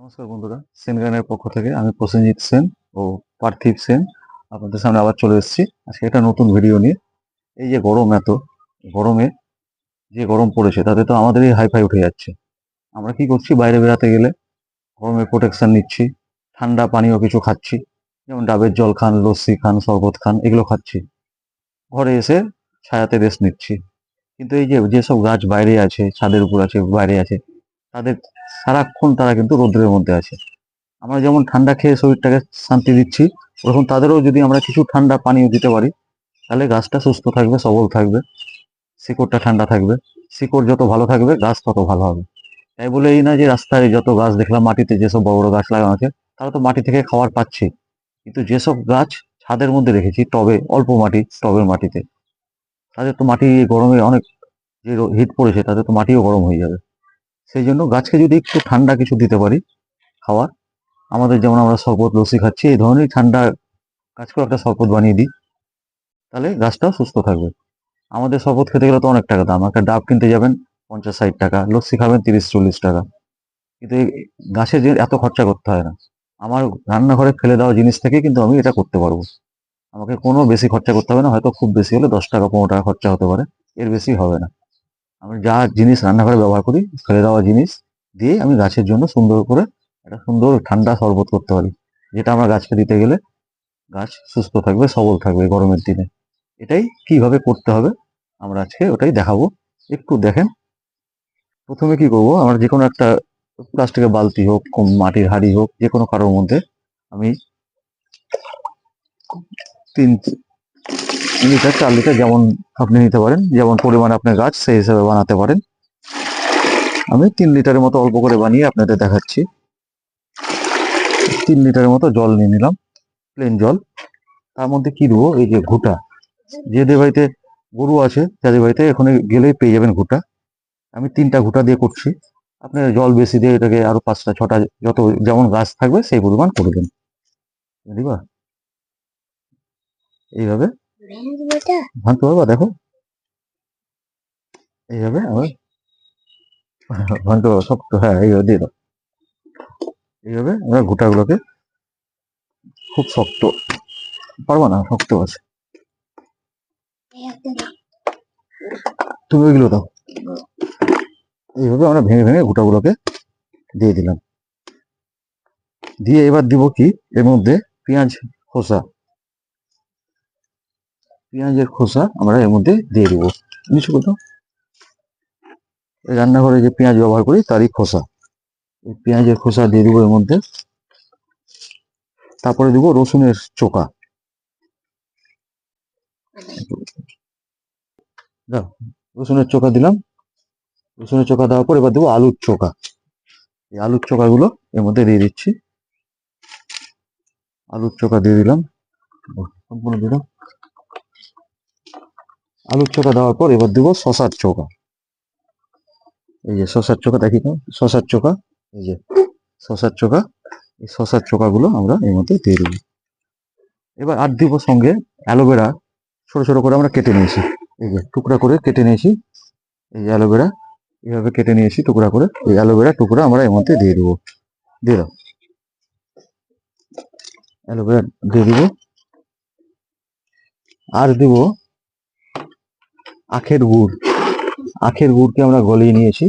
নমস্কার বন্ধুরা, সেন গানের পক্ষ থেকে আমি প্রসেনজিৎ সেন ও পার্থিব সেন আপনাদের সামনে আবার চলে এসেছি আজকে একটা নতুন ভিডিও নিয়ে। এই যে গরম, এত গরমে যে গরম পড়েছে তাতে তো আমাদেরই হাইফাই উঠে যাচ্ছে। আমরা কি করছি, বাইরে বেড়াতে গেলে গরমের প্রোটেকশন নিচ্ছি, ঠান্ডা পানীয় কিছু খাচ্ছি, যেমন ডাবের জল খান, লস্যি খান, শরবত খান, এগুলো খাচ্ছি। ঘরে এসে ছায়াতে রেস্ট নিচ্ছি। কিন্তু এই যে যেসব গাছ বাইরে আছে, ছাদের উপর আছে, বাইরে আছে, তাদের সারাক্ষণ তারা কিন্তু রোদ্রের মধ্যে আছে। আমরা যেমন ঠান্ডা খেয়ে শরীরটাকে শান্তি দিচ্ছি, ওরকম তাদেরও যদি আমরা কিছু ঠান্ডা পানীয় দিতে পারি, তাহলে গাছটা সুস্থ থাকবে, সবল থাকবে, শিকড়টা ঠান্ডা থাকবে। শিকড় যত ভালো থাকবে গাছ তত ভালো হবে। তাই বলে এই না যে রাস্তায় যত গাছ দেখলাম, মাটিতে যেসব বড় বড় গাছ লাগানো আছে, তারা তো মাটি থেকে খাবার পাচ্ছে। কিন্তু যেসব গাছ ছাদের মধ্যে রেখেছি, টবে, অল্প মাটি, টবের মাটিতে, তাদের তো মাটি গরমে অনেক যে হিট পড়েছে, তাদের তো মাটিও গরম হয়ে যাবে। সেই জন্য গাছকে যদি একটু ঠান্ডা কিছু দিতে পারি খাওয়ার, আমাদের যেমন আমরা শরবত, লস্যি খাচ্ছি, এই ধরনের ঠান্ডা গাছকেও একটা শরবত বানিয়ে দিই, তাহলে গাছটাও সুস্থ থাকবে। আমাদের শরবত খেতে গেলে তো অনেক টাকা দাম, একটা ডাব কিনতে যাবেন 50-60 টাকা, লস্যি খাবেন 30-40 টাকা। কিন্তু এই গাছের যে এত খরচা করতে হয় না। আমার রান্নাঘরে ফেলে দেওয়া জিনিস থেকে কিন্তু আমি এটা করতে পারবো। আমাকে কোনো বেশি খরচা করতে হবে না, হয়তো খুব বেশি হলে 10 টাকা 15 টাকা খরচা হতে পারে, এর বেশি হবে না। আমি যা জিনিস রান্নাঘরে ব্যবহার করি, ফেলে দেওয়া জিনিস দিয়ে আমি গাছের জন্য সুন্দর করে একটা সুন্দর ঠান্ডা শরবত করতে পারি, যেটা আমরা গাছকে দিতে গেলে গাছ সুস্থ থাকবে, সবল থাকবে গরমের দিনে। এটাই কিভাবে করতে হবে আমরা আজকে ওটাই দেখাবো। একটু দেখেন। প্রথমে কি করব, আমরা যে কোনো একটা প্লাস্টিকের বালতি হোক, মাটির হাঁড়ি হোক, যে কোনো কারোর মধ্যে আমি 3 লিটার 4 লিটার, যেমন আপনি নিতে পারেন, যেমন পরিমাণ আপনার গাছ সেই হিসাবে বানাতে পারেন। আমি 3 লিটারের মতো অল্প করে বানিয়ে আপনাদের দেখাচ্ছি। 3 লিটারের মতো জল নিয়ে নিলাম, প্লেন জল। তার মধ্যে কি দেবো, এই যে ঘুটা, যেদের বাড়িতে গরু আছে তাদের বাড়িতে এখানে গেলেই পেয়ে যাবেন ঘুটা। আমি 3টা ঘুটা দিয়ে করছি। আপনার জল বেশি দিয়ে এটাকে আরো 5টা 6টা, যত যেমন গাছ থাকবে সেই পরিমাণ করবেন। বুঝলিবা? এইভাবে ভাঙতে পারবা, দেখো এইভাবে আবার ভাঙতে পারবো শক্ত, হ্যাঁ এইভাবে দিয়ে দাও। এইভাবে আমরা ঘুটাগুলোকে, খুব শক্ত পারবা না, শক্ত আছে, তুমি ওইগুলো দাও। এইভাবে আমরা ভেঙে ভেঙে ঘুটাগুলোকে দিয়ে দিলাম। দিয়ে এবার দিব কি, এর মধ্যে পেঁয়াজ খোসা, পেঁয়াজের খোসা আমরা এর মধ্যে দিয়ে দিব। নিচু কথা, এই রান্নাঘরে যে পেঁয়াজ ব্যবহার করি তারই খোসা, এই পেঁয়াজের খোসা দিয়ে দিব এর মধ্যে। তারপরে দিব রসুনের চোকা, দাও, রসুনের চোকা দিলাম। রসুনের চোকা দেওয়ার পর এবার দেবো আলুর চোকা। এই আলুর চোকাগুলো এর মধ্যে দিয়ে দিচ্ছি। আলুর চোকা দিয়ে দিলাম, সম্পূর্ণ দিলাম। আলুর চোকা দেওয়ার পর এবার দেবো শশার চোকা। এই যে শশার চোকা, দেখি তো শশার চোকা, এই যে শশার চোকা, এই শশার চোকাগুলো আমরা এর মধ্যে দিয়ে দেবো। এবার আর দিব সঙ্গে অ্যালোভেরা, ছোট ছোট করে আমরা কেটে নিয়েছি, এই যে টুকরা করে কেটে নিয়েছি। এই যে অ্যালোভেরা এইভাবে কেটে নিয়েছি টুকরা করে, এই অ্যালোভেরা টুকরা আমরা এর মধ্যে দিয়ে দেবো। দিয়ে দাও, অ্যালোভেরা দিয়ে দিব। আর দিব আখের গুড়। আখের গুড়কে আমরা গলিয়ে নিয়েছি,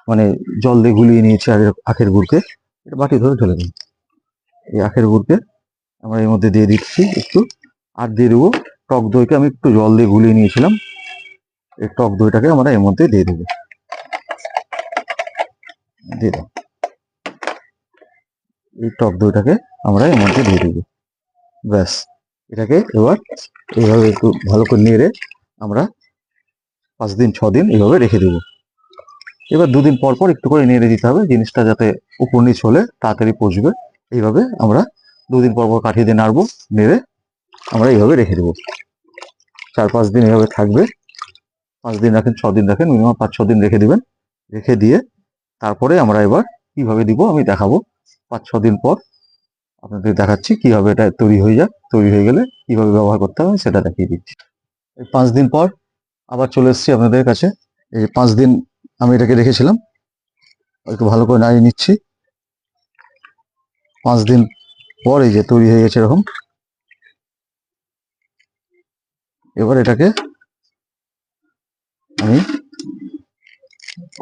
মানে জল দিয়ে গুলিয়ে নিয়েছি আর আখের গুড়কে, এটা বাটি ধরে ঢেলে দিই। এই আখের গুড়কে আমরা এর মধ্যে দিয়ে দিচ্ছি একটু। আর দিয়ে দেবো টক দইকে আমি একটু জল দিয়ে গুলিয়ে নিয়েছিলাম, এই টক দইটাকে আমরা এর মধ্যে দিয়ে দেবো। দিয়ে দাও, এই টক দইটাকে আমরা এর মধ্যে দিয়ে দেবো। ব্যাস, এটাকে এবার এইভাবে একটু ভালো করে নেড়ে আমরা 5 দিন 6 দিন এইভাবে রেখে দেবো। এবার 2 দিন পর পর একটু করে নেড়ে দিতে হবে, জিনিসটা যাতে উপর নিচ হলে তাড়াতাড়ি পচবে। এইভাবে আমরা 2 দিন পর পর কাঠিয়ে দিয়ে নাড়বো, নেড়ে আমরা এইভাবে রেখে দেবো। 4-5 দিন এইভাবে থাকবে। 5 দিন রাখেন, 6 দিন রাখেন, মিনিমাম 5-6 দিন রেখে দিবেন। রেখে দিয়ে তারপরে আমরা এবার কিভাবে দিব আমি দেখাবো। 5-6 দিন পর আপনাদের দেখাচ্ছি কিভাবে এটা তৈরি হয়ে যায়। তৈরি হয়ে গেলে কিভাবে ব্যবহার করতে হবে সেটা দেখিয়ে দিচ্ছি। এই 5 দিন পর আবার চলে এসেছি আপনাদের কাছে। এই 5 দিন আমি এটাকে রেখেছিলাম, একটু ভালো করে নাড়িয়ে নিচ্ছি। 5 দিন পর এই যে তৈরি হয়ে গেছে এরকম। এবার এটাকে আমি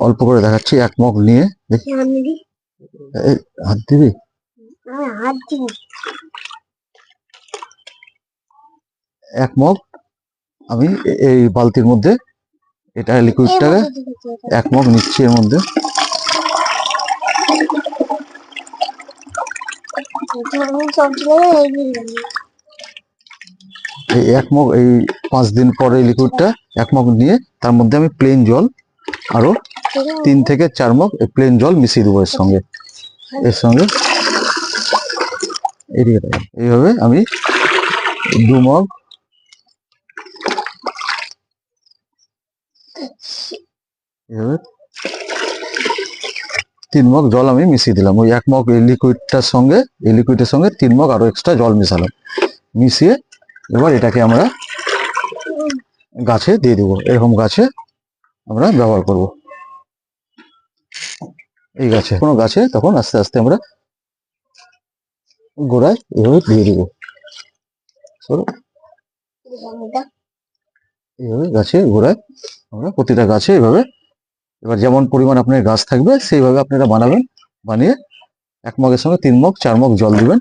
অল্প করে দেখাচ্ছি, 1 মগ নিয়ে দেখি। এই, হাত দিবি? 1 মগ আমি এই বালতির মধ্যে এটা লিকুইডটাকে 1 মগ নিচ্ছি এর মধ্যে। এই 1 মগ, এই 5 দিন পরে লিকুইডটা 1 মগ নিয়ে তার মধ্যে আমি প্লেন জল আরো 3 থেকে 4 মগ প্লেন জল মিশিয়ে দেবো এর সঙ্গে। এইভাবে আমি 2 মগ এভাবে 3 মগ জল আমি মিশিয়ে দিলাম। ওই 1 মগ এই লিকুইডের সঙ্গে 3 মগ আরো এক্সট্রা জল মিশালাম। মিশিয়ে এবার এটাকে আমরা গাছে দিয়ে দেবো। এরকম গাছে আমরা ব্যবহার করব। এই গাছে, কোনো গাছে তখন আস্তে আস্তে আমরা গোড়ায় এভাবে দিয়ে দেবো। এইভাবে গাছে গোড়ায় আমরা প্রতিটা গাছে এভাবে, এবার যেমন পরিমাণ আপনার গাছ থাকবে সেইভাবে আপনারা বানাবেন। বানিয়ে 1 মগের সঙ্গে 3 মগ 4 মগ জল দিবেন।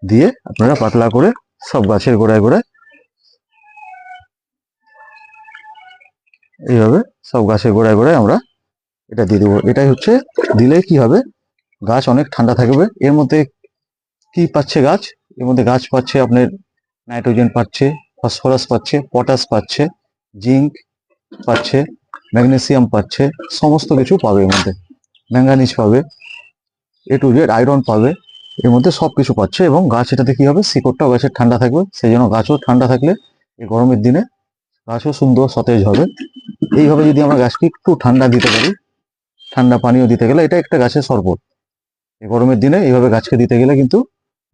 দিয়ে আপনারা পাতলা করে সব গাছের গোড়ায় গোড়ায় এইভাবে সব গাছের গোড়ায় গোড়ায় আমরা এটা দিয়ে দেবো। এটাই হচ্ছে, দিলে কি হবে, গাছ অনেক ঠান্ডা থাকবে। এর মধ্যে কি পাচ্ছে গাছ? এর মধ্যে গাছ পাচ্ছে আপনার নাইট্রোজেন পাচ্ছে, ফসফরাস পাচ্ছে, পটাশ পাচ্ছে, জিঙ্ক পাচ্ছে, ম্যাগনেসিয়াম পাচ্ছে, সমস্ত কিছু পাবে এর মধ্যে। ম্যাঙ্গানিজ পাবে, A to Z আয়রন পাবে, এর মধ্যে সব কিছু পাচ্ছে। এবং গাছ এটাতে কি হবে, শিকড়টাও গাছের ঠান্ডা থাকবে। সেই জন্য গাছও ঠান্ডা থাকলে এই গরমের দিনে গাছও সুন্দর সতেজ হবে। এইভাবে যদি আমরা গাছকে একটু ঠান্ডা দিতে পারি, ঠান্ডা পানীয় দিতে গেলে, এটা একটা গাছের শরবত। এই গরমের দিনে এইভাবে গাছকে দিতে গেলে কিন্তু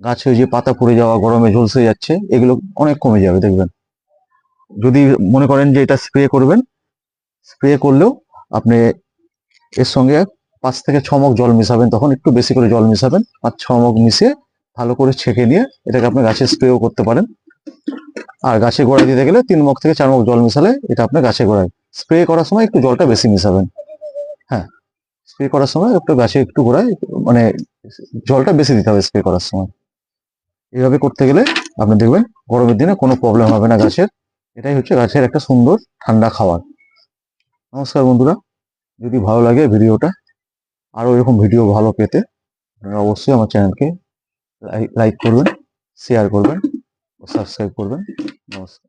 গাছে যে পাতা পড়ে যাওয়া, গরমে ঝলসে যাচ্ছে, এগুলো অনেক কমে যাবে দেখবেন। যদি মনে করেন যে এটা স্প্রে করবেন, স্প্রে করলেও আপনি এর সঙ্গে 5 থেকে 6 মগ জল মিশাবেন। তখন একটু বেশি করে জল মিশাবেন, 5-6 মগ মিশিয়ে ভালো করে ছেঁকে নিয়ে এটাকে আপনি গাছে স্প্রেও করতে পারেন। আর গাছে গোড়ায় দিতে গেলে 3 মগ থেকে 4 মগ জল মিশালে এটা আপনার গাছে গোড়ায়। স্প্রে করার সময় একটু জলটা বেশি মিশাবেন। হ্যাঁ, স্প্রে করার সময় একটু গাছে একটু গোড়ায় মানে জলটা বেশি দিতে হবে স্প্রে করার সময়। এইভাবে করতে গেলে আপনি দেখবেন গরমের দিনে কোনো প্রবলেম হবে না গাছের। এটাই হচ্ছে গাছের একটা সুন্দর ঠান্ডা খাবার। নমস্কার বন্ধুরা, যদি ভালো লাগে ভিডিওটা, আরো এরকম ভিডিও ভালো পেতে আপনারা অবশ্যই আমার চ্যানেলকে লাইক করবেন, শেয়ার করবেন ও সাবস্ক্রাইব করবেন। নমস্কার।